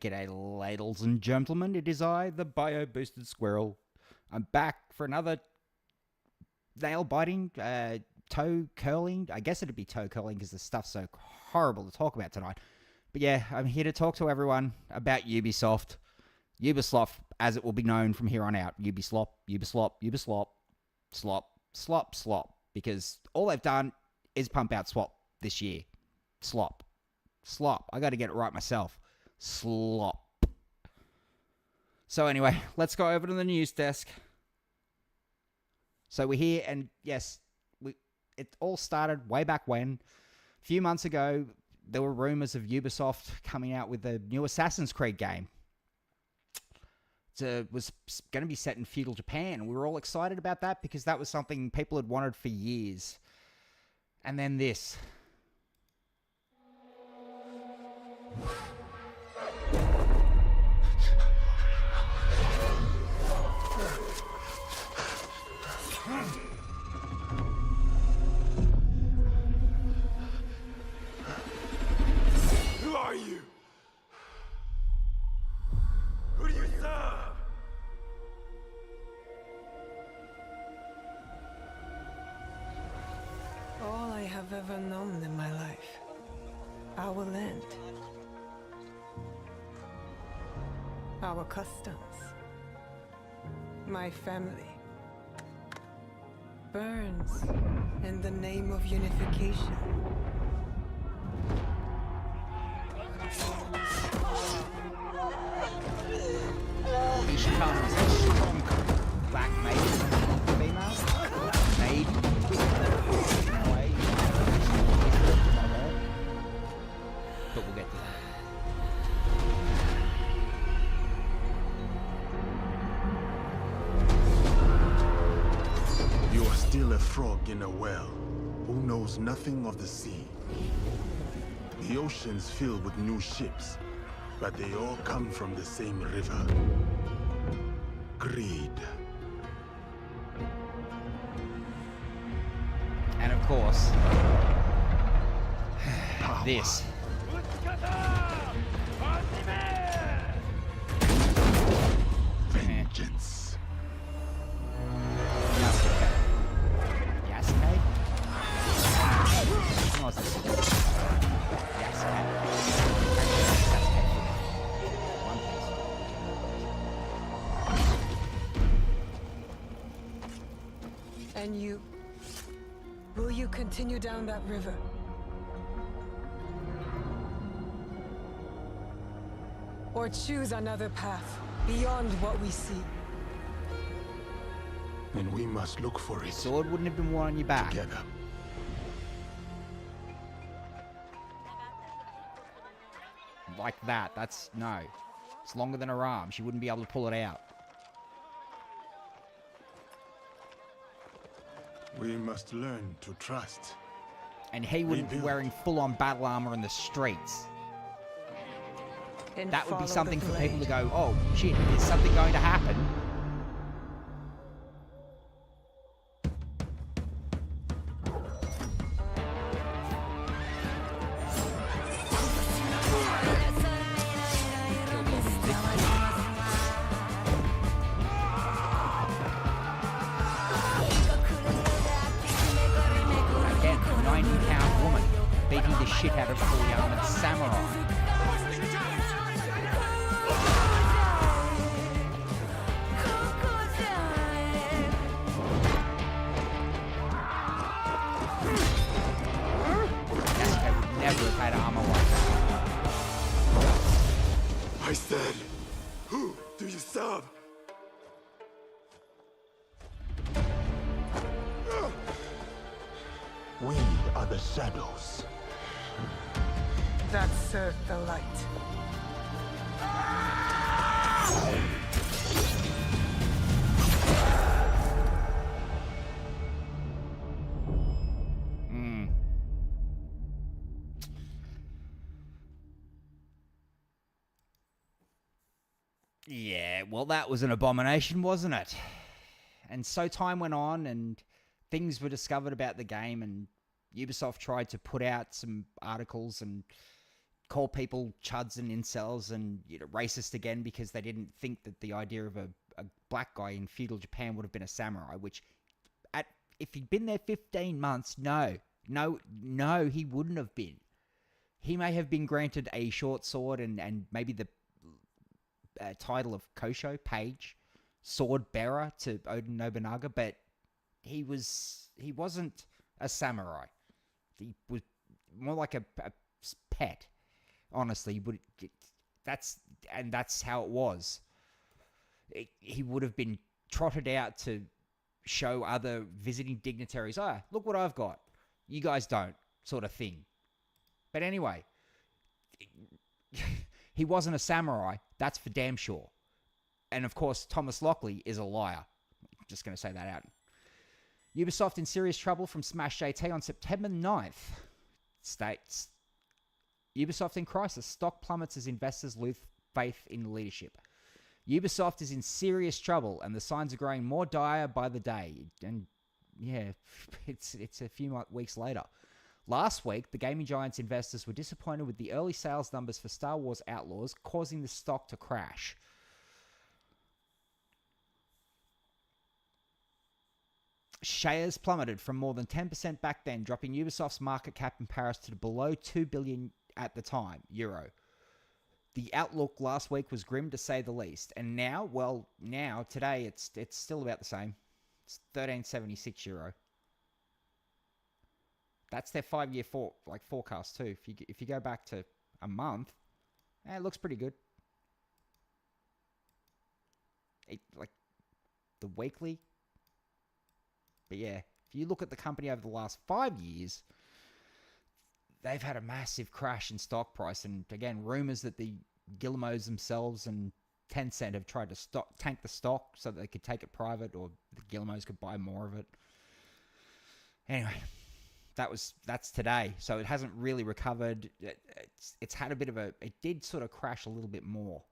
g'day ladies and gentlemen, it is I, the bio-boosted squirrel. I'm back for another nail-biting, toe-curling, I guess it'd be toe-curling because the stuff's so horrible to talk about tonight. But yeah, I'm here to talk to everyone about Ubisoft. Ubislop, as it will be known from here on out. Ubislop, Ubislop, Ubislop, slop, slop, slop. Because all they've done is pump out swap this year. Slop. Slop. I got to get it right myself. Slop. So anyway, let's go over to the news desk. So we're here, and yes, it all started way back when. A few months ago, there were rumors of Ubisoft coming out with a new Assassin's Creed game. It was going to be set in feudal Japan. We were all excited about that because that was something people had wanted for years. And then this. Who are you? Who do you serve? All I have ever known in my life. Our land. Our customs. My family. Burns in the name of unification. Here she comes, a strong black maiden, female, maiden, away, but we'll get to that. You are still a frog in a well, who knows nothing of the sea. The ocean's filled with new ships, but they all come from the same river. Greed. And of course, this. Vengeance. Yasuke? What was this? And you? Will you continue down that river? Or choose another path beyond what we see? And we must look for it Sword wouldn't have been worn on your back. together. Like that. That's no. It's longer than her arm. She wouldn't be able to pull it out. We must learn to trust. And he wouldn't be wearing full-on battle armor in the streets. And That would be follow something the for people to blade. go, oh, shit, is something going to happen? Again, a 90-pound woman beating the shit out of a fully armored samurai. Yasuke would never have had armor like that. I said, who do you serve? We are the shadows. That serve the light. Yeah, well, that was an abomination, wasn't it? And so time went on, and things were discovered about the game, and Ubisoft tried to put out some articles and call people chuds and incels and racist again because they didn't think that the idea of a black guy in feudal Japan would have been a samurai, which if he'd been there 15 months, no, he wouldn't have been. He may have been granted a short sword and maybe the title of Kosho, page, sword bearer to Oda Nobunaga, but he wasn't a samurai. He was more like a pet, honestly. That's how it was. He would have been trotted out to show other visiting dignitaries, look what I've got. You guys don't, sort of thing. But anyway, he wasn't a samurai, that's for damn sure. And of course, Thomas Lockley is a liar. Just going to say that out. Ubisoft in serious trouble from Smash JT on September 9th. States, Ubisoft in crisis. Stock plummets as investors lose faith in leadership. Ubisoft is in serious trouble, and the signs are growing more dire by the day. And yeah, it's a few weeks later. Last week, the gaming giant's investors were disappointed with the early sales numbers for Star Wars Outlaws, causing the stock to crash. Shares plummeted from more than 10% back then, dropping Ubisoft's market cap in Paris to below 2 billion at the time, euro. The outlook last week was grim to say the least. And now, today, it's still about the same. It's 13.76 euro. That's their 5-year forecast too. If you go back to a month, it looks pretty good. The weekly. But yeah, if you look at the company over the last 5 years, they've had a massive crash in stock price. And again, rumors that the Guillemets themselves and Tencent have tried to tank the stock so that they could take it private, or the Guillemets could buy more of it. Anyway, that's today, so it hasn't really recovered. It's had a bit of it did sort of crash a little bit more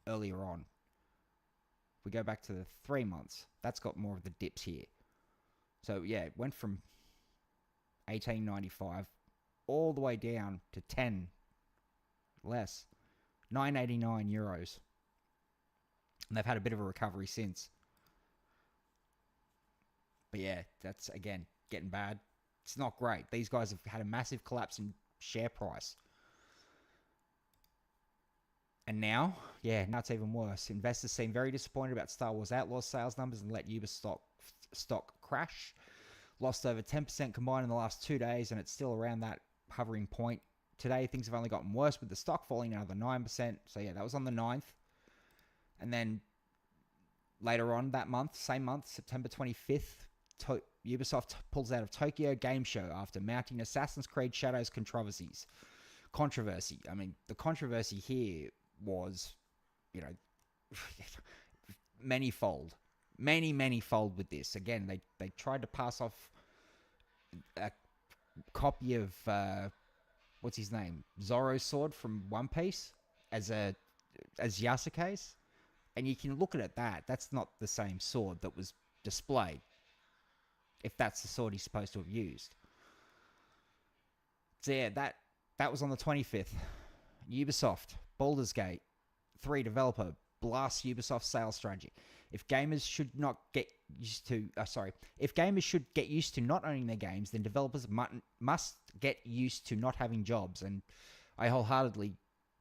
earlier on. If we go back to the 3 months, that's got more of the dips here. So yeah, it went from 18.95 all the way down to 10 less, 9.89 euros, and they've had a bit of a recovery since. But yeah, that's again getting bad. It's not great. These guys have had a massive collapse in share price. And now it's even worse. Investors seem very disappointed about Star Wars Outlaws sales numbers and let Ubisoft stock crash. Lost over 10% combined in the last 2 days, and it's still around that hovering point. Today, things have only gotten worse with the stock falling another 9%. So yeah, that was on the 9th. And then later on that month, same month, September 25th, Ubisoft pulls out of Tokyo Game Show after mounting Assassin's Creed Shadows controversy. I mean, the controversy here was, manyfold with this. Again, they tried to pass off a copy of what's his name, Zoro's sword from One Piece as Yasuke's, and you can look at it that's not the same sword that was displayed, if that's the sword he's supposed to have used. So yeah, that was on the 25th. Ubisoft, Baldur's Gate 3 developer blasts Ubisoft sales strategy. If gamers should get used to not owning their games, then developers must get used to not having jobs. And I wholeheartedly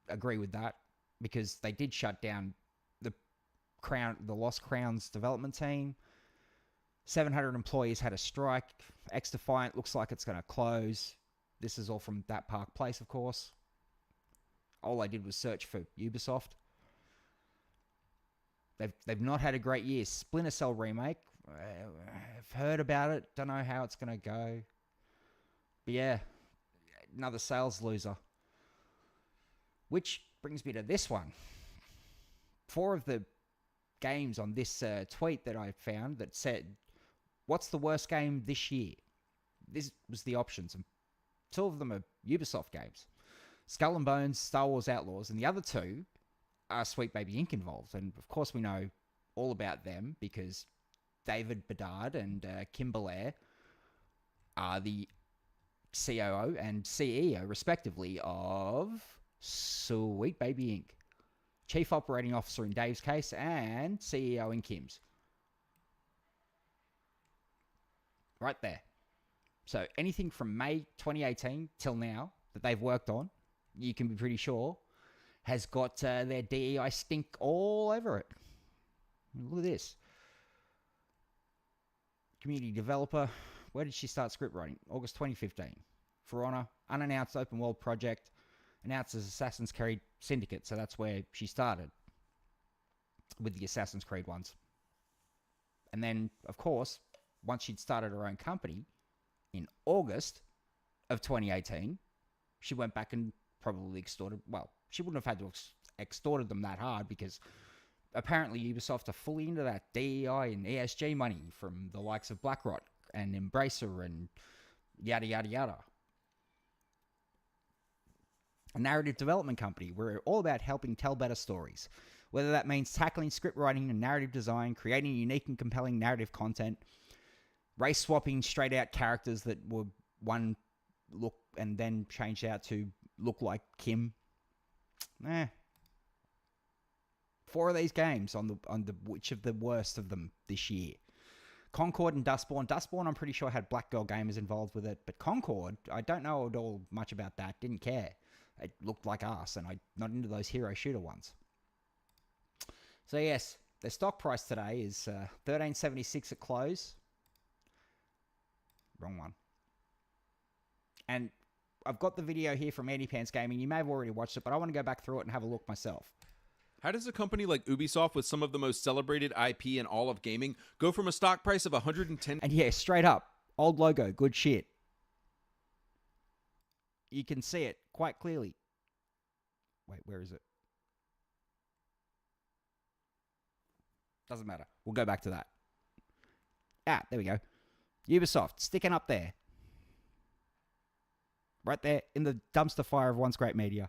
agree with that, because they did shut down the Lost Crowns development team. 700 employees had a strike. X-Defiant looks like it's going to close. This is all from That Park Place, of course. All I did was search for Ubisoft. They've not had a great year. Splinter Cell remake, I've heard about it. Don't know how it's going to go. But yeah, another sales loser. Which brings me to this one. 4 of the games on this tweet that I found that said, what's the worst game this year? This was the options, and 2 of them are Ubisoft games. Skull and Bones, Star Wars Outlaws, and the other 2 are Sweet Baby Inc. involved. And of course we know all about them because David Bedard and Kim Belair are the COO and CEO, respectively, of Sweet Baby Inc. Chief Operating Officer in Dave's case, and CEO in Kim's. Right there. So anything from May 2018 till now that they've worked on, you can be pretty sure, has got their DEI stink all over it. Look at this. Community developer. Where did she start script writing? August 2015. For Honor, unannounced open world project, announced as Assassin's Creed Syndicate. So that's where she started with the Assassin's Creed ones. And then, of course, once she'd started her own company in August of 2018, she went back and probably extorted. Well, she wouldn't have had to extorted them that hard because apparently Ubisoft are fully into that DEI and ESG money from the likes of BlackRock and Embracer and yada, yada, yada. A narrative development company. We're all about helping tell better stories. Whether that means tackling script writing and narrative design, creating unique and compelling narrative content, race swapping straight out characters that were one look and then changed out to look like Kim. 4 of these games on the which of the worst of them this year. Concord and Dustborn. Dustborn, I'm pretty sure, had Black Girl Gamers involved with it, but Concord, I don't know at all much about that. Didn't care. It looked like ass, and I'm not into those hero shooter ones. So yes, their stock price today is $13.76 at close. Wrong one. And I've got the video here from Andypants Gaming. You may have already watched it, but I want to go back through it and have a look myself. How does a company like Ubisoft, with some of the most celebrated IP in all of gaming, go from a stock price of 110... And yeah, straight up, old logo, good shit. You can see it quite clearly. Wait, where is it? Doesn't matter. We'll go back to that. Ah, there we go. Ubisoft, sticking up there. Right there in the dumpster fire of once great media.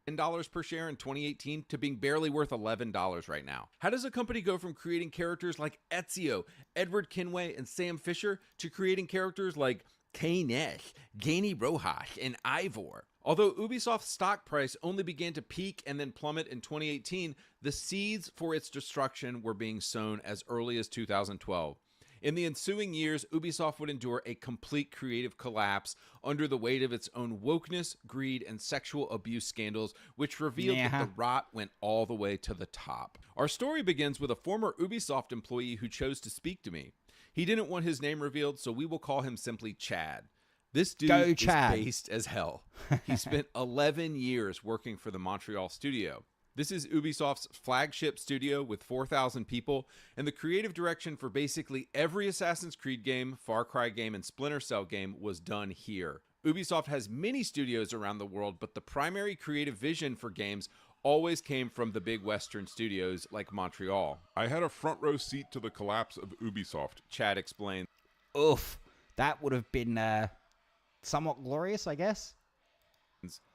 $10 per share in 2018 to being barely worth $11 right now. How does a company go from creating characters like Ezio, Edward Kenway, and Sam Fisher to creating characters like Kay Nesh, Gani Rojas, and Ivor? Although Ubisoft's stock price only began to peak and then plummet in 2018, the seeds for its destruction were being sown as early as 2012. In the ensuing years, Ubisoft would endure a complete creative collapse under the weight of its own wokeness, greed, and sexual abuse scandals, which revealed that the rot went all the way to the top. Our story begins with a former Ubisoft employee who chose to speak to me. He didn't want his name revealed, so we will call him simply Chad. This dude is based as hell. He spent 11 years working for the Montreal studio. This is Ubisoft's flagship studio with 4,000 people, and the creative direction for basically every Assassin's Creed game, Far Cry game, and Splinter Cell game was done here. Ubisoft has many studios around the world, but the primary creative vision for games always came from the big Western studios like Montreal. I had a front row seat to the collapse of Ubisoft, Chad explained. Oof, that would have been somewhat glorious, I guess.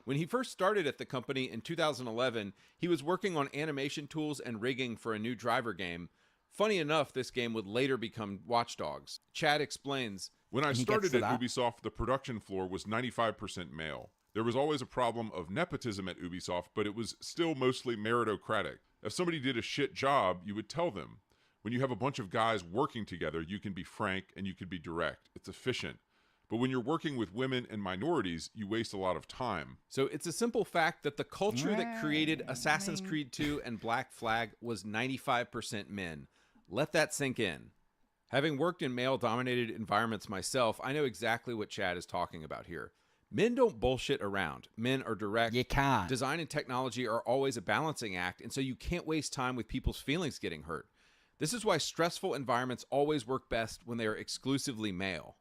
When he first started at the company in 2011, he was working on animation tools and rigging for a new driver game. Funny enough, this game would later become Watch Dogs. Chad explains, when I started at Ubisoft, the production floor was 95% male. There was always a problem of nepotism at Ubisoft, but it was still mostly meritocratic. If somebody did a shit job, you would tell them. When you have a bunch of guys working together, you can be frank and you can be direct. It's efficient. But when you're working with women and minorities, you waste a lot of time. So it's a simple fact that the culture that created Assassin's Creed 2 and Black Flag was 95% men. Let that sink in. Having worked in male-dominated environments myself, I know exactly what Chad is talking about here. Men don't bullshit around. Men are direct. You can't. Design and technology are always a balancing act, and so you can't waste time with people's feelings getting hurt. This is why stressful environments always work best when they are exclusively male.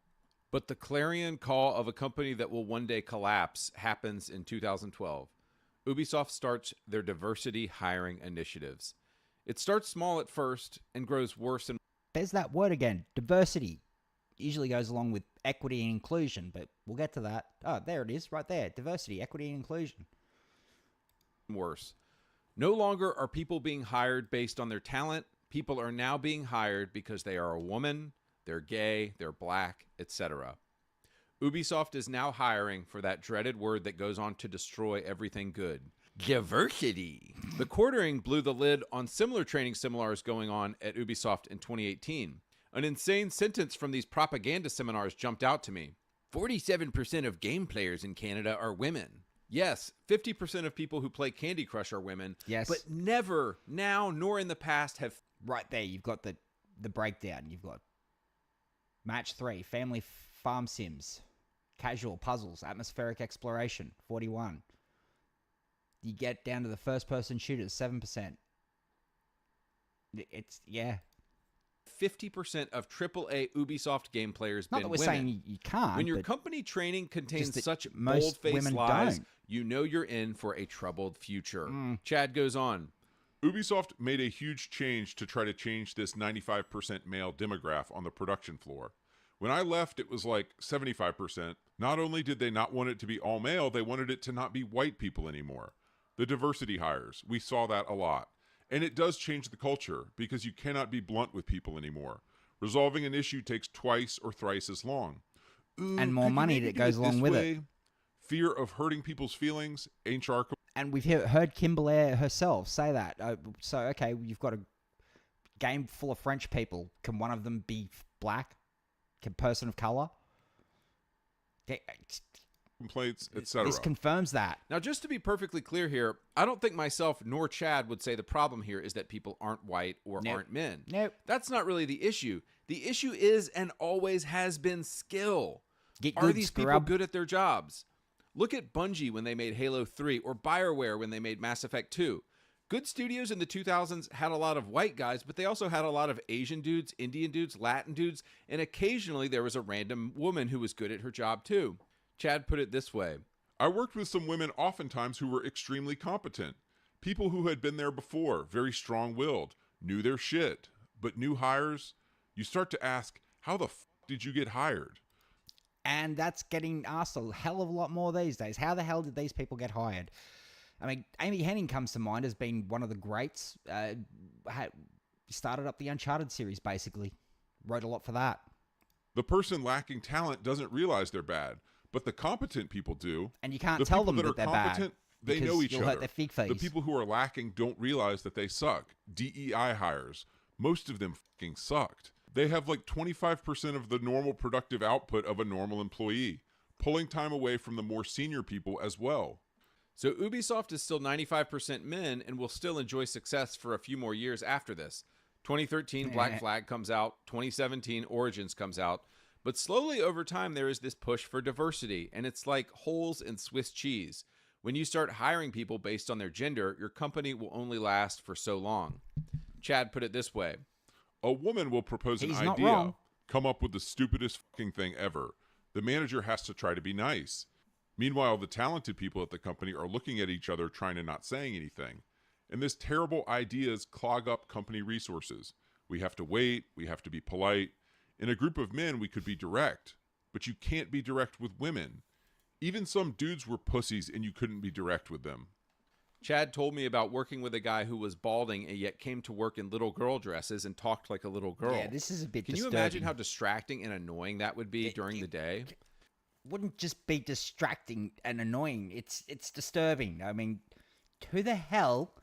But the clarion call of a company that will one day collapse happens in 2012. Ubisoft starts their diversity hiring initiatives. It starts small at first and grows worse and There's that word again, diversity. Usually goes along with equity and inclusion, but we'll get to that. Oh, there it is, right there. Diversity, equity, and inclusion. worse. No longer are people being hired based on their talent. People are now being hired because they are a woman, they're gay, they're black, etc. Ubisoft is now hiring for that dreaded word that goes on to destroy everything good. Diversity. The quartering blew the lid on similar training seminars going on at Ubisoft in 2018. An insane sentence from these propaganda seminars jumped out to me. 47% of game players in Canada are women. Yes, 50% of people who play Candy Crush are women. Yes. But never, now nor in the past, have... Right there, you've got the breakdown. You've got match 3, family farm sims, casual puzzles, atmospheric exploration, 41. You get down to the first-person shooters, 7%. It's, yeah. 50% of AAA Ubisoft game players Not been that we're women. saying you can't. When your but company training contains just that such most bold-faced women lies, don't. you know you're in for a troubled future. Chad goes on. Ubisoft made a huge change to try to change this 95% male demographic on the production floor. When I left, it was like 75%. Not only did they not want it to be all male, they wanted it to not be white people anymore. The diversity hires, we saw that a lot. And it does change the culture, because you cannot be blunt with people anymore. Resolving an issue takes twice or thrice as long. Ooh, And more could you money maybe that do goes along this with way? it. Fear of hurting people's feelings, HR. And we've heard Kimberly herself say that. So, okay, you've got a game full of French people. Can one of them be black? Can person of color? Complaints, etc. This confirms that. Now, just to be perfectly clear here, I don't think myself nor Chad would say the problem here is that people aren't white or Nope. aren't men. Nope. That's not really the issue. The issue is and always has been skill. Get Are good, these people scrub. good at their jobs? Look at Bungie when they made Halo 3 or BioWare when they made Mass Effect 2. Good studios in the 2000s had a lot of white guys, but they also had a lot of Asian dudes, Indian dudes, Latin dudes, and occasionally there was a random woman who was good at her job too. Chad put it this way. I worked with some women oftentimes who were extremely competent. People who had been there before, very strong-willed, knew their shit. But new hires, you start to ask, how the f*** did you get hired? And that's getting asked a hell of a lot more these days. How the hell did these people get hired? I mean, Amy Hennig comes to mind as being one of the greats. Started up the Uncharted series, basically. Wrote a lot for that. The person lacking talent doesn't realize they're bad, but the competent people do. And you can't The tell people them that that are they're competent, bad. they know because each you'll other. hurt their fig face. The people who are lacking don't realize that they suck. DEI hires, most of them fucking sucked. They have like 25% of the normal productive output of a normal employee, pulling time away from the more senior people as well. So Ubisoft is still 95% men and will still enjoy success for a few more years after this. 2013 Black Flag comes out, 2017 Origins comes out, but slowly over time there is this push for diversity, and it's like holes in Swiss cheese. When you start hiring people based on their gender, your company will only last for so long. Chad put it this way. A woman will propose He's an not idea, wrong. come up with the stupidest fucking thing ever. The manager has to try to be nice. Meanwhile, the talented people at the company are looking at each other trying to not saying anything. And this terrible ideas clog up company resources. We have to wait, we have to be polite. In a group of men, we could be direct, but you can't be direct with women. Even some dudes were pussies and you couldn't be direct with them. Chad told me about working with a guy who was balding and yet came to work in little girl dresses and talked like a little girl. Yeah, this is a bit Can you disturbing. imagine how distracting and annoying that would be during the day? Wouldn't just be distracting and annoying. It's disturbing. I mean, who the hell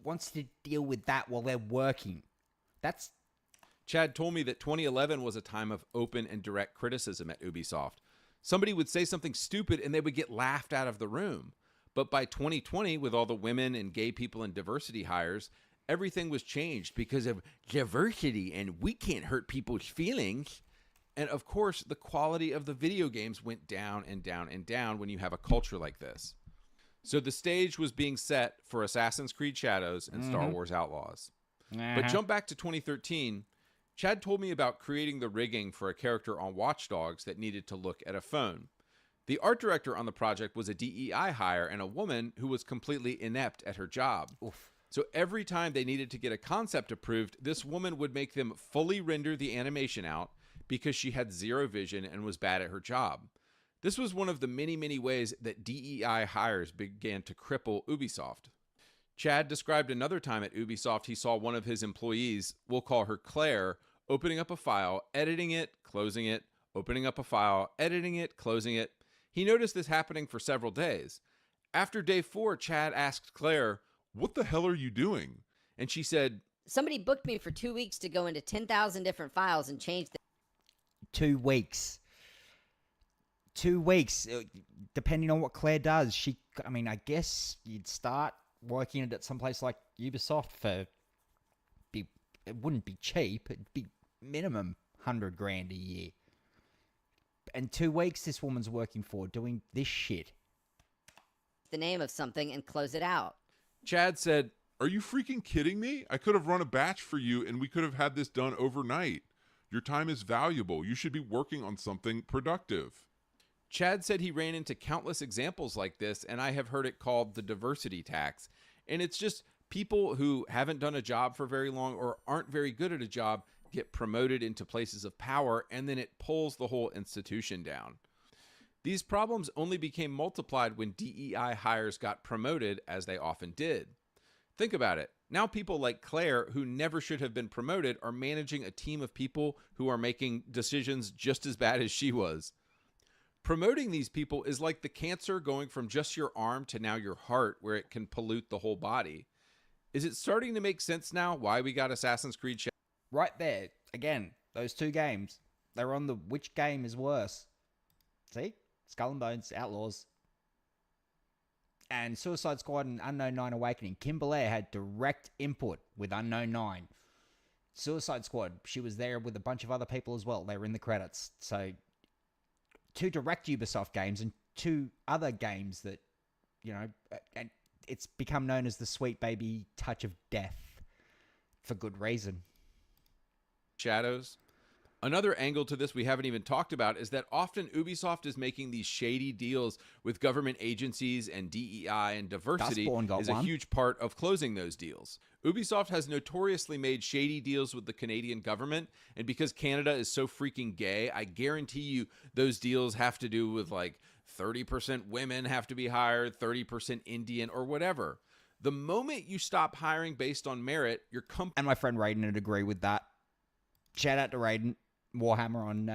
wants to deal with that while they're working? That's... Chad told me that 2011 was a time of open and direct criticism at Ubisoft. Somebody would say something stupid and they would get laughed out of the room. But by 2020, with all the women and gay people and diversity hires, everything was changed because of diversity and we can't hurt people's feelings. And of course, the quality of the video games went down and down and down when you have a culture like this. So the stage was being set for Assassin's Creed Shadows and Star Wars Outlaws. But jump back to 2013, Chad told me about creating the rigging for a character on Watch Dogs that needed to look at a phone. The art director on the project was a DEI hire and a woman who was completely inept at her job. Oof. So every time they needed to get a concept approved, this woman would make them fully render the animation out because she had zero vision and was bad at her job. This was one of the many, many ways that DEI hires began to cripple Ubisoft. Chad described another time at Ubisoft he saw one of his employees, we'll call her Claire, opening up a file, editing it, closing it, opening up a file, editing it, closing it. He noticed this happening for several days. After day 4, Chad asked Claire, "What the hell are you doing?" And she said, Somebody booked me for 2 weeks to go into 10,000 different files and change them. 2 weeks. 2 weeks, depending on what Claire does. I guess you'd start working at someplace like Ubisoft for, it wouldn't be cheap. It'd be minimum 100 grand a year. And 2 weeks this woman's working for doing this shit. The name of something and close it out. Chad said, "Are you freaking kidding me? I could have run a batch for you and we could have had this done overnight. Your time is valuable. You should be working on something productive." Chad said he ran into countless examples like this, and I have heard it called the diversity tax. And it's just people who haven't done a job for very long or aren't very good at a job get promoted into places of power, and then it pulls the whole institution down. These problems only became multiplied when DEI hires got promoted, as they often did. Think about it. Now people like Claire, who never should have been promoted, are managing a team of people who are making decisions just as bad as she was. Promoting these people is like the cancer going from just your arm to now your heart, where it can pollute the whole body. Is it starting to make sense now why we got Assassin's Creed Shadows? Right there. Again, those 2 games. They're on the which game is worse. See? Skull and Bones, Outlaws. And Suicide Squad and Unknown 9 Awakening. Kim Belair had direct input with Unknown 9. Suicide Squad, she was there with a bunch of other people as well. They were in the credits. So, 2 direct Ubisoft games and 2 other games that, and it's become known as the sweet baby touch of death. For good reason. Shadows. Another angle to this we haven't even talked about is that often Ubisoft is making these shady deals with government agencies, and DEI and diversity is a huge part of closing those deals. Ubisoft has notoriously made shady deals with the Canadian government, and because Canada is so freaking gay, I guarantee you those deals have to do with like 30% women have to be hired, 30% Indian, or whatever. The moment you stop hiring based on merit, your company... And my friend Raiden would agree with that. Shout out to Raiden. Warhammer on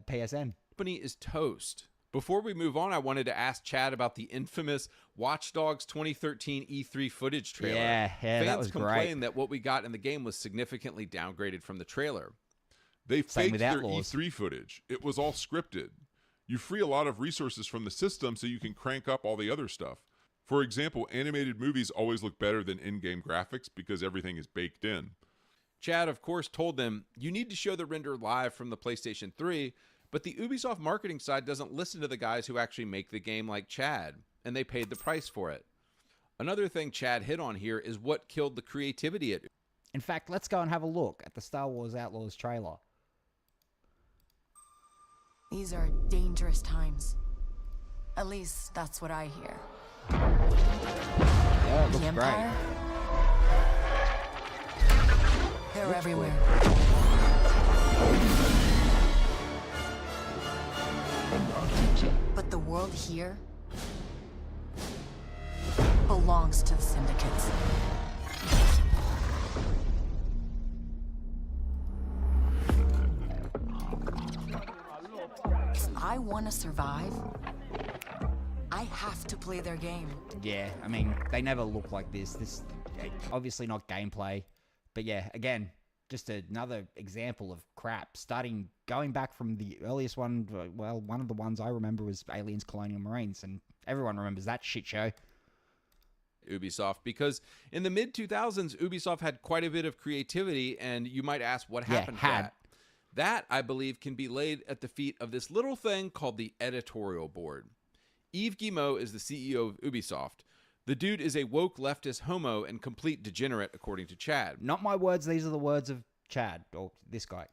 PSN. Company is toast. Before we move on, I wanted to ask Chad about the infamous Watch Dogs 2013 E3 footage trailer. Yeah, that was great. Fans complained that what we got in the game was significantly downgraded from the trailer. They faked their E3 footage. It was all scripted. You free a lot of resources from the system so you can crank up all the other stuff. For example, animated movies always look better than in-game graphics because everything is baked in. Chad, of course, told them, you need to show the render live from the PlayStation 3, but the Ubisoft marketing side doesn't listen to the guys who actually make the game like Chad, and they paid the price for it. Another thing Chad hit on here is what killed the creativity at... In fact, let's go and have a look at the Star Wars Outlaws trailer. These are dangerous times. At least that's what I hear. Yeah, it looks the Empire? great. They're everywhere. But the world here belongs to the syndicates. If I want to survive, I have to play their game. Yeah, I mean, they never look like this. This obviously not gameplay. But yeah, again, just another example of crap. Going back from the earliest one, well, one of the ones I remember was Aliens Colonial Marines, and everyone remembers that shit show. Ubisoft, because in the mid-2000s, Ubisoft had quite a bit of creativity, and you might ask what happened to that. That, I believe, can be laid at the feet of this little thing called the editorial board. Yves Guillemot is the CEO of Ubisoft. The dude is a woke leftist homo and complete degenerate, according to Chad. Not my words, these are the words of Chad, or this guy.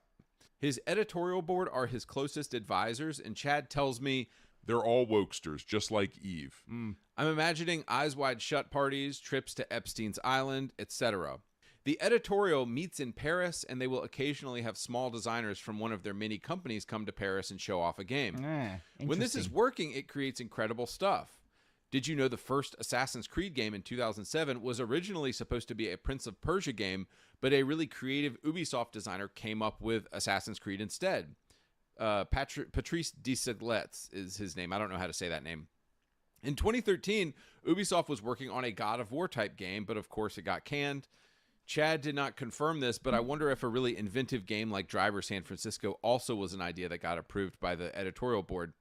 His editorial board are his closest advisors, and Chad tells me... They're all wokesters, just like Eve. I'm imagining Eyes Wide Shut parties, trips to Epstein's Island, etc. The editorial meets in Paris, and they will occasionally have small designers from one of their many companies come to Paris and show off a game. When this is working, it creates incredible stuff. Did you know the first Assassin's Creed game in 2007 was originally supposed to be a Prince of Persia game, but a really creative Ubisoft designer came up with Assassin's Creed instead? Patrice Desailletz is his name. I don't know how to say that name. In 2013, Ubisoft was working on a God of War type game, but of course it got canned. Chad did not confirm this, but I wonder if a really inventive game like Driver San Francisco also was an idea that got approved by the editorial board.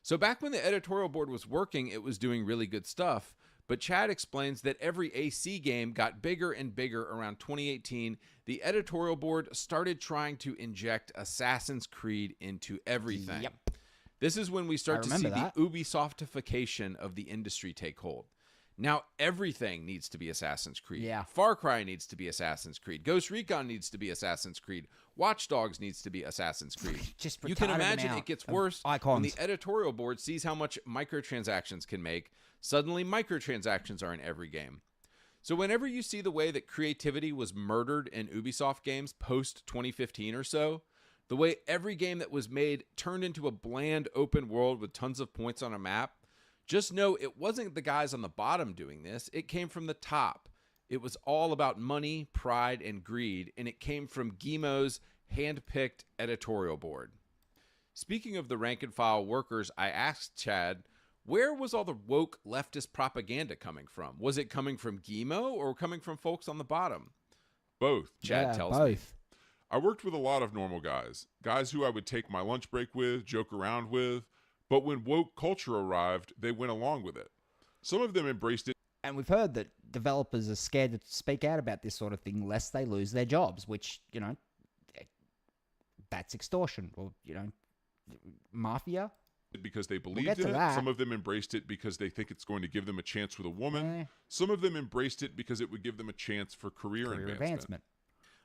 So back when the editorial board was working, it was doing really good stuff, but Chad explains that every AC game got bigger and bigger around 2018. The editorial board started trying to inject Assassin's Creed into everything. Yep. This is when we start to see that. the Ubisoftification of the industry take hold. Now everything needs to be Assassin's Creed. Yeah. Far Cry needs to be Assassin's Creed. Ghost Recon needs to be Assassin's Creed. Watch Dogs needs to be Assassin's Creed. Just You can retarded imagine amount it gets of worse when icons. the editorial board sees how much microtransactions can make. Suddenly microtransactions are in every game. So whenever you see the way that creativity was murdered in Ubisoft games post 2015 or so, the way every game that was made turned into a bland open world with tons of points on a map, just know it wasn't the guys on the bottom doing this. It came from the top. It was all about money, pride, and greed, and it came from Guillemot's hand-picked editorial board. Speaking of the rank-and-file workers, I asked Chad, where was all the woke leftist propaganda coming from? Was it coming from Guillemot or coming from folks on the bottom? Both. Chad tells me. both. I worked with a lot of normal guys who I would take my lunch break with, joke around with, but when woke culture arrived, they went along with it. Some of them embraced it. And we've heard that developers are scared to speak out about this sort of thing lest they lose their jobs, which, you know, that's extortion or, you know, mafia. Because they get believed to in it. that. Some of them embraced it because they think it's going to give them a chance with a woman. Eh. Some of them embraced it because it would give them a chance for career advancement.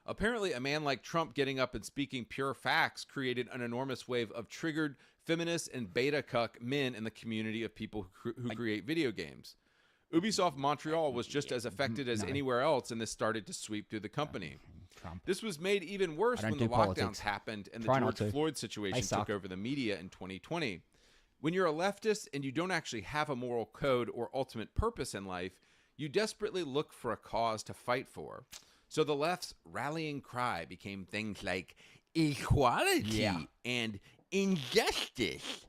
Apparently, a man like Trump getting up and speaking pure facts created an enormous wave of triggered feminists and beta cuck men in the community of people who create video games. Ubisoft Montreal was just as affected as anywhere else, and this started to sweep through the company. Trump. This was made even worse I don't when the do lockdowns politics. happened and the Try not George to. Floyd They situation suck. took over the media in 2020. When you're a leftist and you don't actually have a moral code or ultimate purpose in life, you desperately look for a cause to fight for. So the left's rallying cry became things like equality and injustice.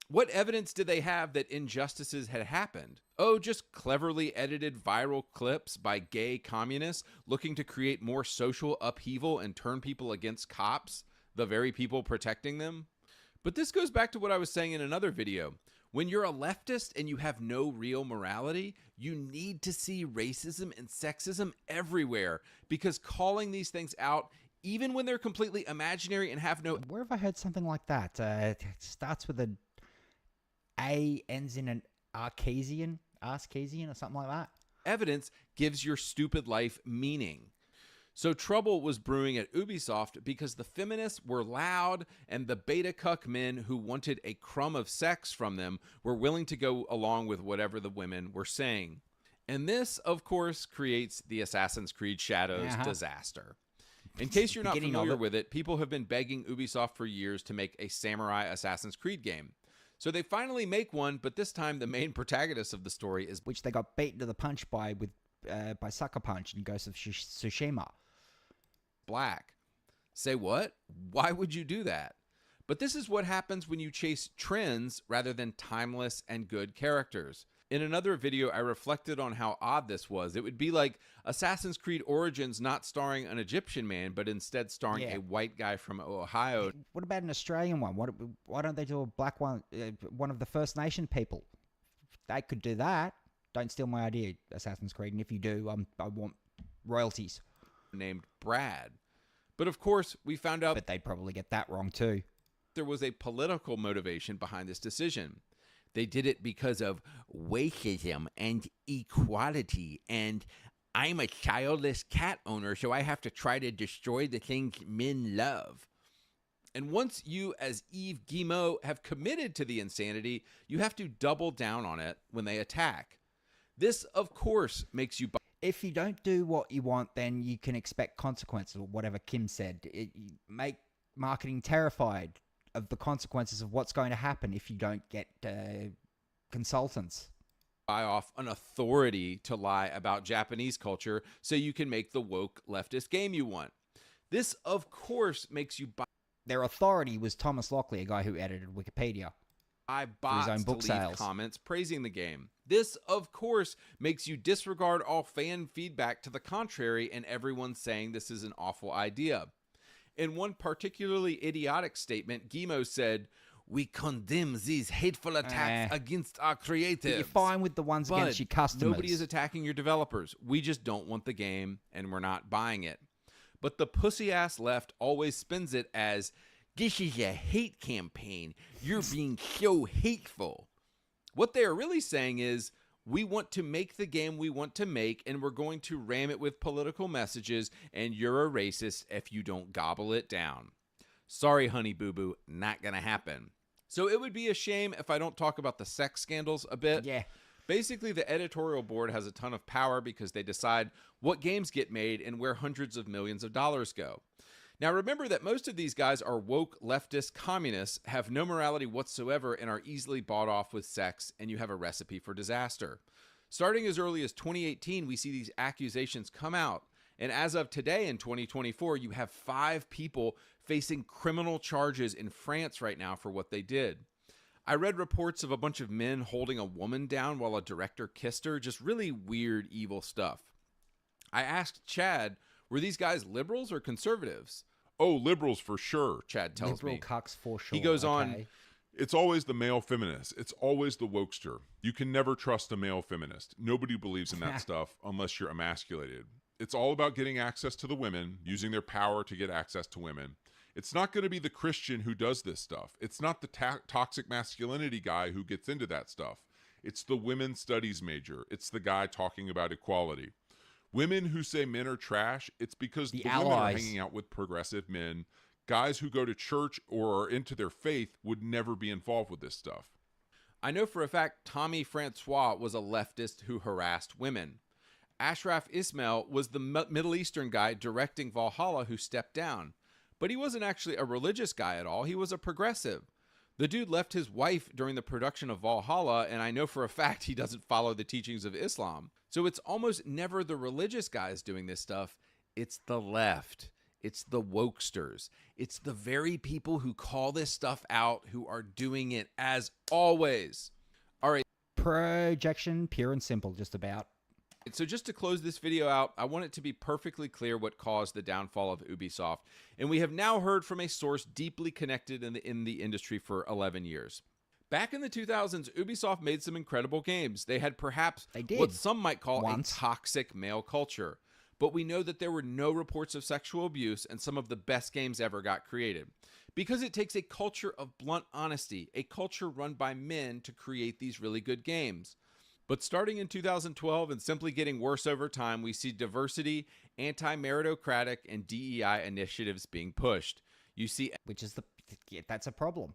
What evidence did they have that injustices had happened? Oh, just cleverly edited viral clips by gay communists looking to create more social upheaval and turn people against cops, the very people protecting them? But this goes back to what I was saying in another video. When you're a leftist and you have no real morality, you need to see racism and sexism everywhere, because calling these things out, even when they're completely imaginary and have no Where have I heard something like that? It starts with an A, ends in an Arcasian or something like that. evidence, gives your stupid life meaning. So trouble was brewing at Ubisoft because the feminists were loud and the beta cuck men who wanted a crumb of sex from them were willing to go along with whatever the women were saying. And this, of course, creates the Assassin's Creed Shadows disaster. In case you're not familiar with it, people have been begging Ubisoft for years to make a samurai Assassin's Creed game. So they finally make one, but this time the main protagonist of the story is Which they got beaten to the punch by Sucker Punch in Ghost of Tsushima. black. Say what? Why would you do that? But this is what happens when you chase trends rather than timeless and good characters. In another video, I reflected on how odd this was. It would be like Assassin's Creed Origins not starring an Egyptian man, but instead starring a white guy from Ohio. What about an Australian one? Why don't they do a black one, one of the First Nation people? They could do that. Don't steal my idea, Assassin's Creed. And if you do, I want royalties. Named Brad. But of course, we found out But they'd probably get that wrong too. there was a political motivation behind this decision. They did it because of racism and equality, and I'm a childless cat owner, so I have to try to destroy the things men love. And once you, as Yves Guillemot, have committed to the insanity, you have to double down on it when they attack. This, of course, makes you... If you don't do what you want, then you can expect consequences, or whatever Kim said. You make marketing terrified of the consequences of what's going to happen if you don't get consultants. buy off an authority to lie about Japanese culture so you can make the woke leftist game you want. This, of course, makes you buy Their authority was Thomas Lockley, a guy who edited Wikipedia. bots own book to leave sales. comments praising the game. This, of course, makes you disregard all fan feedback to the contrary and everyone saying this is an awful idea. In one particularly idiotic statement, Gimo said, "We condemn these hateful attacks against our creatives." But you're fine with the ones against your customers. Nobody is attacking your developers. We just don't want the game, and we're not buying it. But the pussy-ass left always spins it as, "This is a hate campaign. You're being so hateful." What they are really saying is, we want to make the game we want to make, and we're going to ram it with political messages, and you're a racist if you don't gobble it down. Sorry, honey boo-boo, not gonna happen. So it would be a shame if I don't talk about the sex scandals a bit. Yeah. Basically, the editorial board has a ton of power because they decide what games get made and where hundreds of millions of dollars go. Now, remember that most of these guys are woke, leftist communists, have no morality whatsoever, and are easily bought off with sex, and you have a recipe for disaster. Starting as early as 2018, we see these accusations come out. And as of today in 2024, you have 5 people facing criminal charges in France right now for what they did. I read reports of a bunch of men holding a woman down while a director kissed her. Just really weird, evil stuff. I asked Chad, were these guys liberals or conservatives? Oh, liberals for sure. Chad tells Liberal me. cucks for sure. He goes on, It's always the male feminist. It's always the wokester. You can never trust a male feminist. Nobody believes in that stuff unless you're emasculated. It's all about getting access to the women, using their power to get access to women. It's not going to be the Christian who does this stuff. It's not the toxic masculinity guy who gets into that stuff. It's the women's studies major. It's the guy talking about equality. Women who say men are trash, it's because the women are hanging out with progressive men. Guys who go to church or are into their faith would never be involved with this stuff. I know for a fact Tommy Francois was a leftist who harassed women. Ashraf Ismail was the Middle Eastern guy directing Valhalla who stepped down. But he wasn't actually a religious guy at all. He was a progressive. The dude left his wife during the production of Valhalla, and I know for a fact he doesn't follow the teachings of Islam. So it's almost never the religious guys doing this stuff. It's the left. It's the wokesters. It's the very people who call this stuff out who are doing it as always. All right. Projection, pure and simple, just about. So just to close this video out, I want it to be perfectly clear what caused the downfall of Ubisoft. And we have now heard from a source deeply connected in the industry for 11 years. Back in the 2000s, Ubisoft made some incredible games. They had perhaps what some might call a toxic male culture. But we know that there were no reports of sexual abuse, and some of the best games ever got created. Because it takes a culture of blunt honesty, a culture run by men to create these really good games. But starting in 2012 and simply getting worse over time, we see diversity, anti-meritocratic, and DEI initiatives being pushed. You see, that's a problem.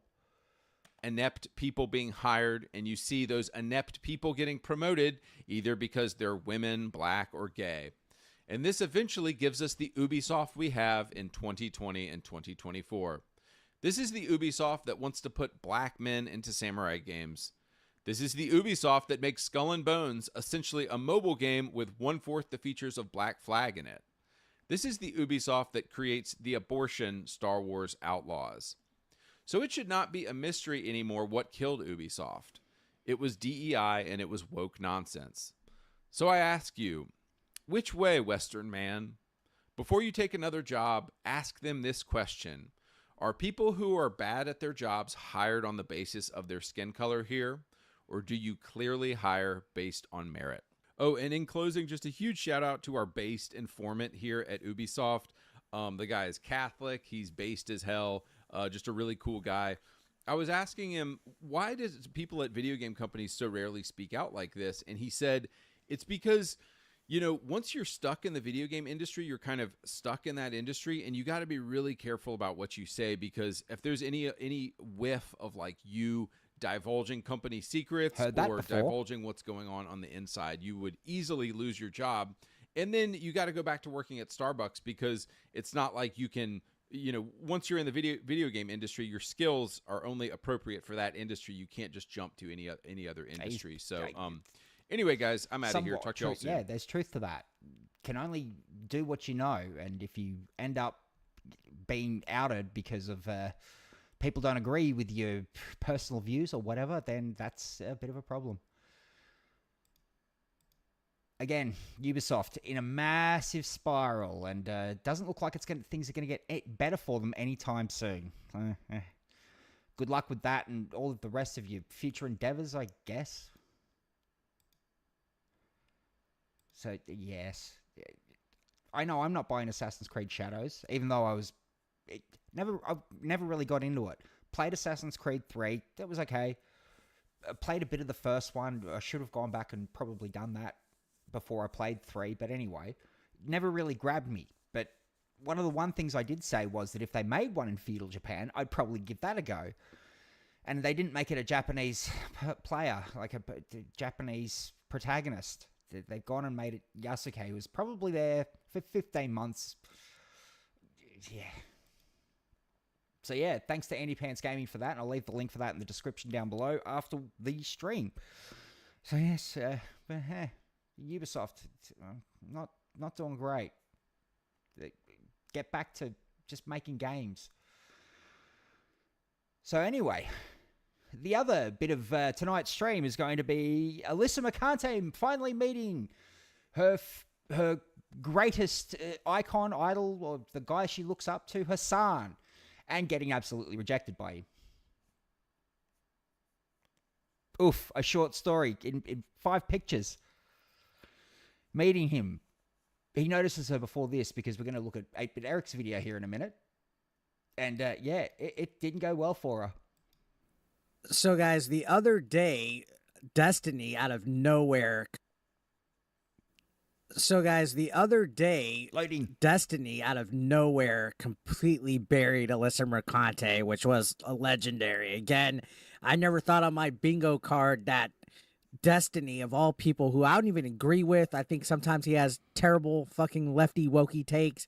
Inept people being hired, and you see those inept people getting promoted either because they're women, black, or gay. And this eventually gives us the Ubisoft we have in 2020 and 2024. This is the Ubisoft that wants to put black men into samurai games. This is the Ubisoft that makes Skull and Bones essentially a mobile game with 1/4 the features of Black Flag in it. This is the Ubisoft that creates the abortion Star Wars Outlaws. So it should not be a mystery anymore what killed Ubisoft. It was DEI and it was woke nonsense. So I ask you, which way, Western man? Before you take another job, ask them this question. Are people who are bad at their jobs hired on the basis of their skin color here? Or do you clearly hire based on merit? Oh, and in closing, just a huge shout out to our based informant here at Ubisoft. The guy is Catholic. He's based as hell. Just a really cool guy. I was asking him, why does people at video game companies so rarely speak out like this? And he said, it's because, you know, once you're stuck in the video game industry, you're kind of stuck in that industry, and you got to be really careful about what you say, because if there's any whiff of like you divulging company secrets or divulging what's going on the inside, you would easily lose your job. And then you got to go back to working at Starbucks, because it's not like you can, you know, once you're in the video game industry, your skills are only appropriate for that industry. You can't just jump to any other industry. So Anyway, guys, I'm out of here. somewhat Talk to y'all truth. soon. Yeah, there's truth to that. Can only do what you know, and if you end up being outed because of people don't agree with your personal views or whatever, then that's a bit of a problem. Again, Ubisoft in a massive spiral, and doesn't look like things are going to get better for them anytime soon. Good luck with that and all of the rest of your future endeavors, I guess. So, yes. I know I'm not buying Assassin's Creed Shadows, even though I never really got into it. Played Assassin's Creed 3, that was okay. Played a bit of the first one. I should have gone back and probably done that before I played 3, but anyway, never really grabbed me. But one things I did say was that if they made one in feudal Japan, I'd probably give that a go. And they didn't make it a Japanese player, like a Japanese protagonist. They've gone and made it Yasuke, who was probably there for 15 months. Yeah. So yeah, thanks to Andypants Gaming for that, and I'll leave the link for that in the description down below after the stream. So yes, but Ubisoft, not doing great. Get back to just making games. So anyway, the other bit of tonight's stream is going to be Alyssa Mercante finally meeting her greatest idol, or the guy she looks up to, Hasan, and getting absolutely rejected by him. Oof, a short story in 5 pictures. Meeting him. He notices her before this, because we're going to look at BitEric's video here in a minute. And yeah, it didn't go well for her. So guys, the other day, Destiny out of nowhere. Loading. Destiny out of nowhere completely buried Alyssa Mercante, which was a legendary. Again, I never thought on my bingo card that Destiny, of all people who I don't even agree with, I think sometimes he has terrible fucking lefty wokey takes,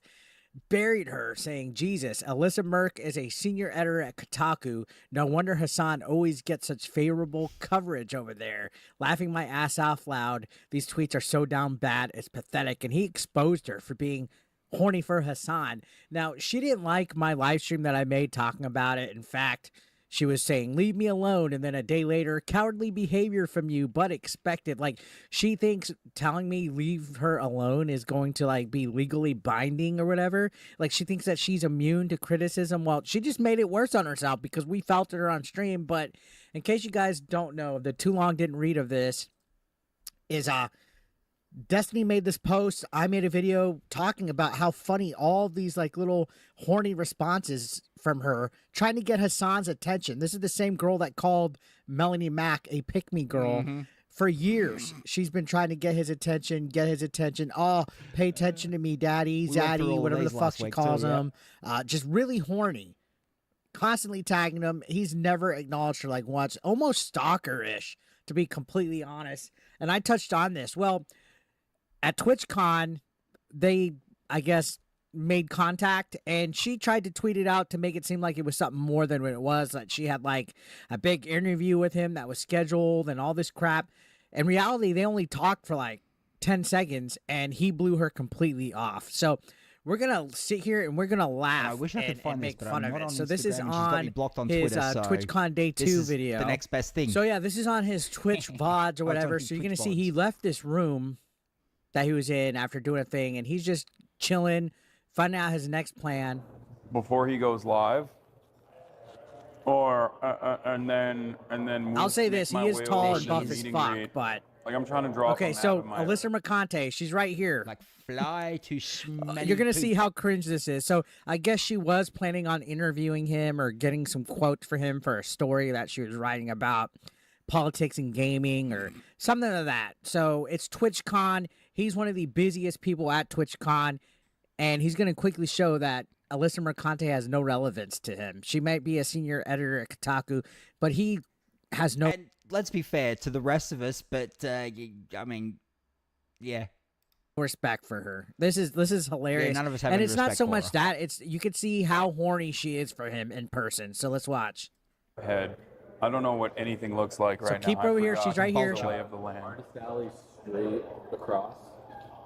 buried her, saying, Jesus, Alyssa Merc is a senior editor at Kotaku. No wonder Hasan always gets such favorable coverage over there. Laughing my ass off loud. These tweets are so down bad, it's pathetic. And he exposed her for being horny for Hasan. Now, she didn't like my live stream that I made talking about it. In fact, she was saying, leave me alone. And then a day later, cowardly behavior from you, but expected. Like, she thinks telling me leave her alone is going to, like, be legally binding or whatever. Like, she thinks that she's immune to criticism. Well, she just made it worse on herself because we felt her on stream. But in case you guys don't know, the too long didn't read of this is, Destiny made this post. I made a video talking about how funny all these like little horny responses from her trying to get Hasan's attention. This is the same girl that called Melanie Mack a pick-me girl. For years. She's been trying to get his attention, Oh, pay attention to me, daddy, zaddy, whatever the fuck she calls him. Just really horny. Constantly tagging him. He's never acknowledged her like once. Almost stalker-ish, to be completely honest. And I touched on this. Well, at TwitchCon, they, I guess, made contact, and she tried to tweet it out to make it seem like it was something more than what it was, that she had, like, a big interview with him that was scheduled and all this crap. In reality, they only talked for, like, 10 seconds, and he blew her completely off. So we're going to sit here, and we're going to laugh I wish I could find make this, but fun I'm of not it. on So this is Instagram, and she's got me on blocked on his Twitter, so TwitchCon Day 2 this is video. the next best thing. So, yeah, this is on his Twitch VODs or whatever. So you're going to see he left this room that he was in after doing a thing, and he's just chilling, finding out his next plan before he goes live, or and then I'll say this: he is tall and buff as fuck, but like I'm trying to draw. Okay, so Alyssa Mercante, she's right here. Like fly to smelly You're gonna poop. see how cringe this is. So I guess she was planning on interviewing him or getting some quotes for him for a story that she was writing about politics and gaming or something like that. So it's TwitchCon. He's one of the busiest people at TwitchCon, and he's going to quickly show that Alyssa Mercante has no relevance to him. She might be a senior editor at Kotaku, but he has no... And let's be fair to the rest of us, but, I mean, yeah. respect for her. This is hilarious. Yeah, none of us have and any it's not respect so for much her. that, it's you could see how horny she is for him in person. So let's watch. head, I don't know what anything looks like So right now. keep her over here. She's right here. The lay of the land. Artist alley straight across.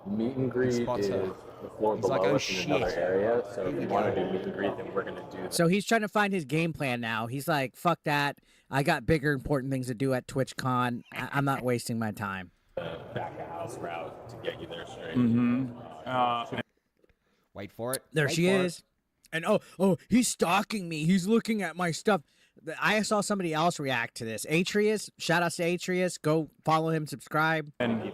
Meet and greet is spots her. the floor He's below like, oh, us in another shit. area. So if you want to do meet and greet, then we're gonna do that. So he's trying to find his game plan now. He's like, fuck that. I got bigger, important things to do at TwitchCon. I'm not wasting my time. Back of house route to get you there straight. Wait for it. There Wait she for it. is. And oh, he's stalking me. He's looking at my stuff. I saw somebody else react to this. Atreus, shout out to Atreus. Go follow him, subscribe. And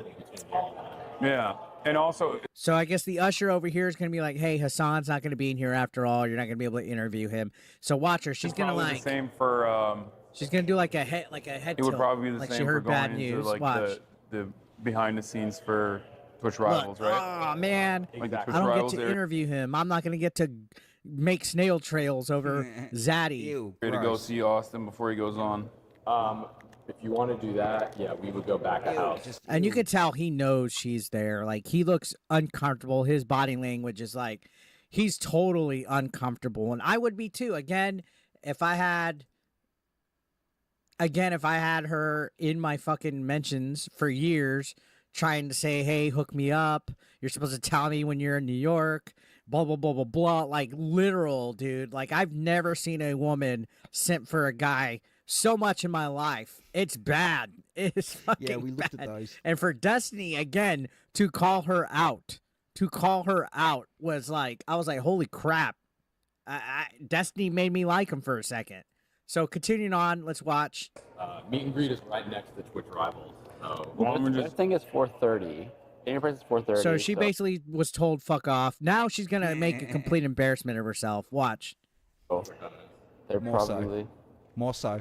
yeah, and also So I guess the usher over here is gonna be like, hey, Hasan's not gonna be in here after all. You're not gonna be able to interview him. So watch her. She's it's gonna probably like the same for. she's gonna do like a head It would tilt, probably be the like same she for heard going bad into news. like Watch. the behind the scenes for Twitch Look, Rivals, right? oh man, Like the Twitch I don't get Rivals to area. interview him. I'm not gonna get to make snail trails over Zaddy. Ew, Ready to go gross. see Austin before he goes on. If you want to do that, yeah, we would go back of house. And you can tell he knows she's there. Like he looks uncomfortable. His body language is like he's totally uncomfortable, and I would be too. Again, if I had her in my fucking mentions for years, trying to say, "Hey, hook me up. You're supposed to tell me when you're in New York." Blah blah blah blah blah. Like literal, dude. Like I've never seen a woman simp for a guy so much in my life. It's bad. It's fucking Yeah, we looked bad. at those. And for Destiny again to call her out, was like, I was like, holy crap. Destiny made me like him for a second. So continuing on, let's watch. Meet and greet is right next to Twitch Rivals. So Well, I'm I just think it's 4:30. Enterprise is 4:30. So she basically was told fuck off. Now she's gonna make a complete embarrassment of herself. Watch. They're More so. probably. More so.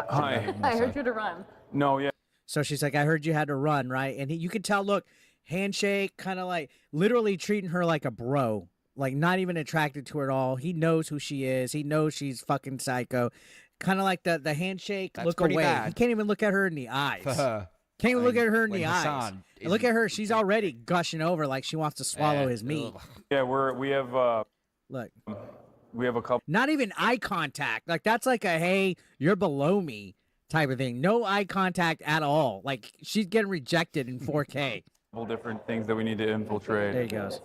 hi. I heard you to run. No, yeah. So she's like, I heard you had to run, right? And you could tell, look, handshake, kind of like literally treating her like a bro, like not even attracted to her at all. He knows who she is. He knows she's fucking psycho. Kind of like the handshake, That's look pretty away. bad. He can't even look at her in the eyes. For her. Can't even look at her in when the eyes. Hasan And look isn't- at her. She's already gushing over like she wants to swallow his meat. ugh. Yeah, we have Look, a couple. not even eye contact. Like that's like a hey, you're below me type of thing. No eye contact at all. Like she's getting rejected in 4K. Different things that we need to infiltrate. There he goes.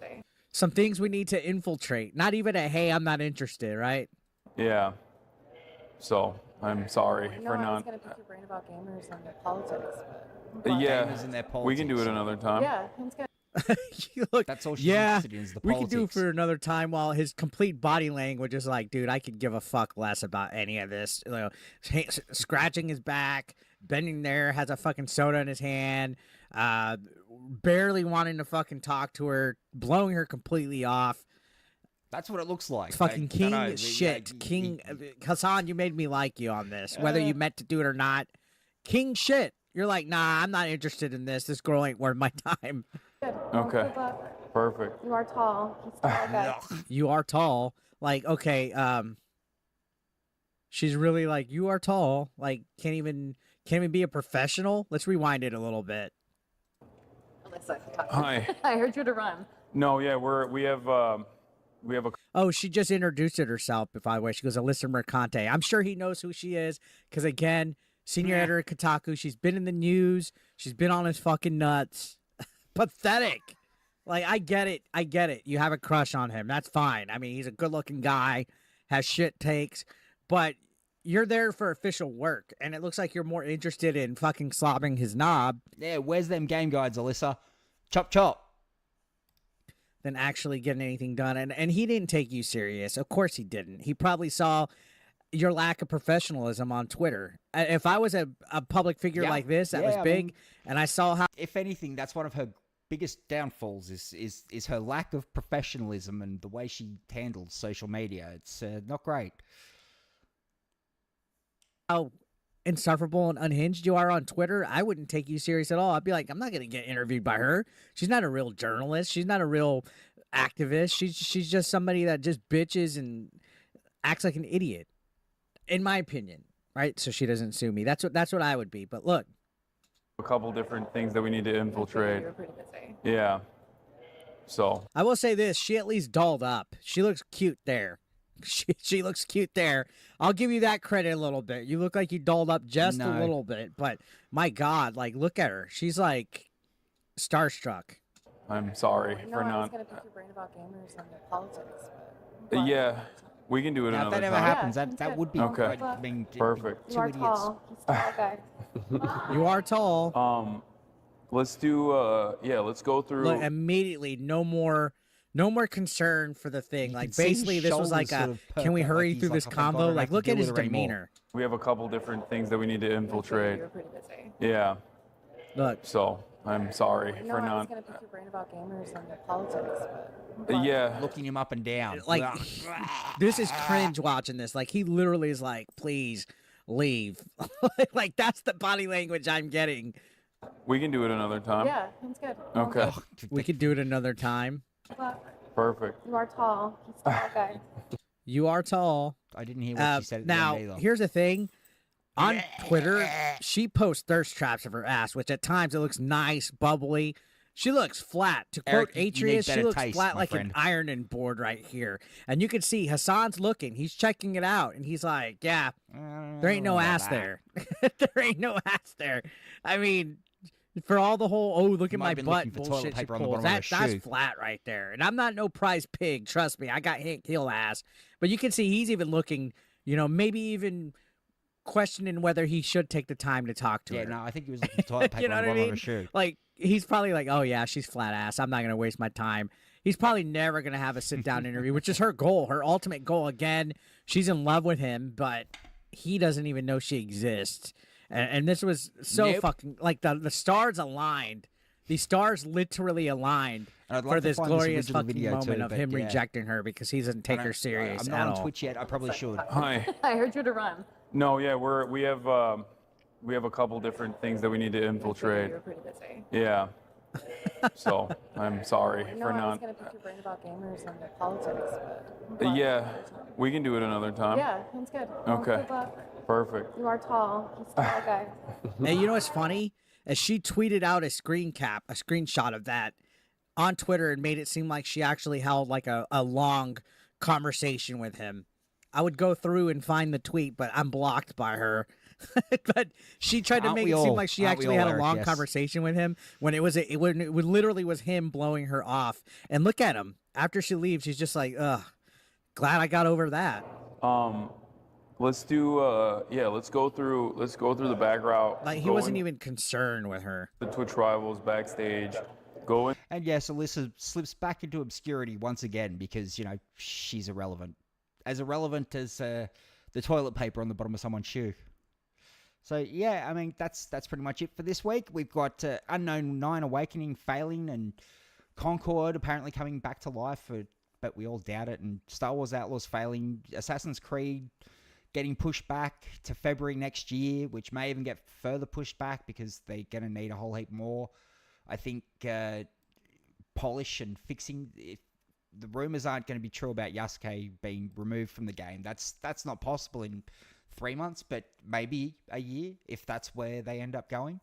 Some things we need to infiltrate. Not even a hey, I'm not interested, right? Yeah. So I'm sorry No, for I was not. gonna pick your brain about gamers and politics, but Yeah, Gamers and their we can do it politics. another time. yeah, sounds good. Look, That's all she's yeah, interested in is the we could politics. do for another time. While his complete body language is like, dude, I could give a fuck less about any of this. You know, scratching his back, bending there, has a fucking soda in his hand, barely wanting to fucking talk to her, blowing her completely off. That's what it looks like. Fucking Like, king dunno, shit. like, King Hasan, you made me like you on this, whether you meant to do it or not. King shit. You're like, nah, I'm not interested in this. This girl ain't worth my time. Good. Okay. Good luck. Perfect. You are tall. He's tall guy. You are tall. Like, okay, she's really like, you are tall. Like, can't even be a professional. Let's rewind it a little bit. Alyssa, talk. Hi. I heard you to run. No, yeah, we have a. Oh, she just introduced herself, by the way. She goes, Alyssa Mercante. I'm sure he knows who she is, because again, senior editor at Kotaku. She's been in the news. She's been on his fucking nuts. Pathetic. Like, I get it. You have a crush on him. That's fine. I mean, he's a good-looking guy, has shit takes, but you're there for official work, and it looks like you're more interested in fucking slobbing his knob Yeah, where's them game guides, Alyssa? Chop chop. than actually getting anything done. And he didn't take you serious. Of course he didn't. He probably saw your lack of professionalism on Twitter. If I was a public figure Yeah. like this that Yeah, was I big, mean- and I saw how If anything, that's one of her biggest downfalls is her lack of professionalism and the way she handles social media. It's not great. insufferable and unhinged you are on Twitter, I wouldn't take you serious at all. I'd be like, I'm not going to get interviewed by her. She's not a real journalist. She's not a real activist. She's just somebody that just bitches and acts like an idiot, in my opinion. Right? So she doesn't sue me. That's what I would be. But look, A couple different things that we need to infiltrate. You're pretty busy. Yeah. So I will say this: she at least dolled up. She looks cute there. She looks cute there. I'll give you that credit a little bit. You look like you dolled up just a No. little bit, but my God, like, look at her. She's like starstruck. I'm sorry No, for I was not. gonna pick your brain about gamers and politics, but Yeah, we can do it Now, if another that ever time. happens, Yeah, that that's would be good. Okay. I mean, Perfect. you two are idiots. tall. He's a tall guy. You are tall. Let's do. Yeah, let's go through. Look, immediately, no more concern for the thing. You Like, can see his basically, this was like shoulders a, sort of can we perk up, hurry like he's through like, this "Oh, thank God I convo? don't Like, have to look at deal his with her anymore." demeanor. We have a couple different things that we need to infiltrate. You were pretty busy. Yeah. Look, So I'm sorry No, for I was not. gonna pick your brain about gamers and politics, but Yeah. Looking him up and down. like, this is cringe watching this. Like, he literally is like, please leave. Like, that's the body language I'm getting. We can do it another time. yeah, sounds good. Okay. We could do it another time. Well, Perfect. you are tall. He's a tall guy. You are tall. I didn't hear what she said at the Now, end either. here's the thing. On Twitter, she posts thirst traps of her ass, which at times it looks nice, bubbly. She looks flat. To quote Eric, you need Atreus, she better looks taste, flat my like friend. an ironing board right here. And you can see Hasan's looking. He's checking it out. And he's like, yeah, there ain't no ass there. There ain't no ass there. I mean, for all the whole, oh, look You at might my have been butt looking for toilet bullshit she paper on the pulls. bottom of her That's shoe. flat right there. And I'm not no prize pig. Trust me. I got heel ass. But you can see he's even looking, maybe even questioning whether he should take the time to talk to Yeah, her. no, I think he was looking for toilet paper You know on what the I bottom of mean? her shoe. Like, he's probably like, oh, yeah, she's flat ass. I'm not going to waste my time. He's probably never going to have a sit-down interview, which is her goal, her ultimate goal. Again, she's in love with him, but he doesn't even know she exists. And this was so Nope. fucking, like, the stars aligned. The stars literally aligned And I'd for like to this find glorious original fucking video moment too, of but him yeah. rejecting her because he doesn't take her serious I'm at not on all. Twitch yet. I probably should. Hi. I heard you to run. No, yeah, we have a couple different things that we need to infiltrate. You were pretty busy. Yeah. So I'm sorry No, for I was not. gonna pick your brain about gamers and politics, but Yeah, we can do it another time. yeah, sounds good. Okay. Good luck. Perfect. You are tall. He's a tall guy. Hey, you know what's funny? As she tweeted out a screenshot of that on Twitter and made it seem like she actually held like a long conversation with him. I would go through and find the tweet, but I'm blocked by her. But she tried to Aren't make we it seem all? like she Aren't we actually all, had a Eric? long Yes. conversation with him when it literally was him blowing her off. And look at him. After she leaves, she's just like, ugh, glad I got over that. Let's do. Yeah, let's go through the back route. Like, he go wasn't in even concerned with her. the Twitch rivals backstage. Go in. And yes, Alyssa slips back into obscurity once again because, she's irrelevant. As irrelevant as the toilet paper on the bottom of someone's shoe. So, yeah, I mean, that's pretty much it for this week. We've got Unknown 9 Awakening failing and Concord apparently coming back to life, but we all doubt it. And Star Wars Outlaws failing. Assassin's Creed getting pushed back to February next year, which may even get further pushed back because they're going to need a whole heap more. I think polish and fixing. If the rumors aren't going to be true about Yasuke being removed from the game, that's not possible in 3 months, but maybe a year if that's where they end up going.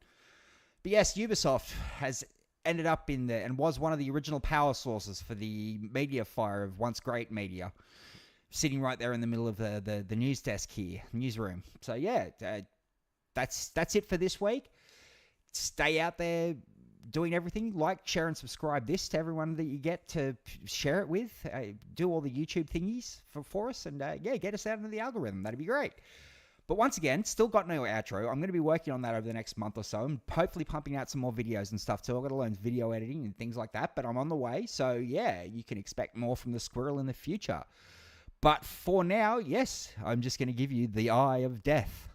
But yes, Ubisoft has ended up in there and was one of the original power sources for the media fire of once great media, sitting right there in the middle of the news desk here, newsroom. So yeah, that's it for this week. Stay out there doing everything. Like, share, and subscribe this to everyone that you get to share it with. Do all the YouTube thingies for us, and get us out into the algorithm. That'd be great. But once again, still got no outro. I'm going to be working on that over the next month or so, and hopefully pumping out some more videos and stuff too. I've got to learn video editing and things like that, but I'm on the way. So yeah, you can expect more from the squirrel in the future. But for now, yes, I'm just going to give you the eye of death.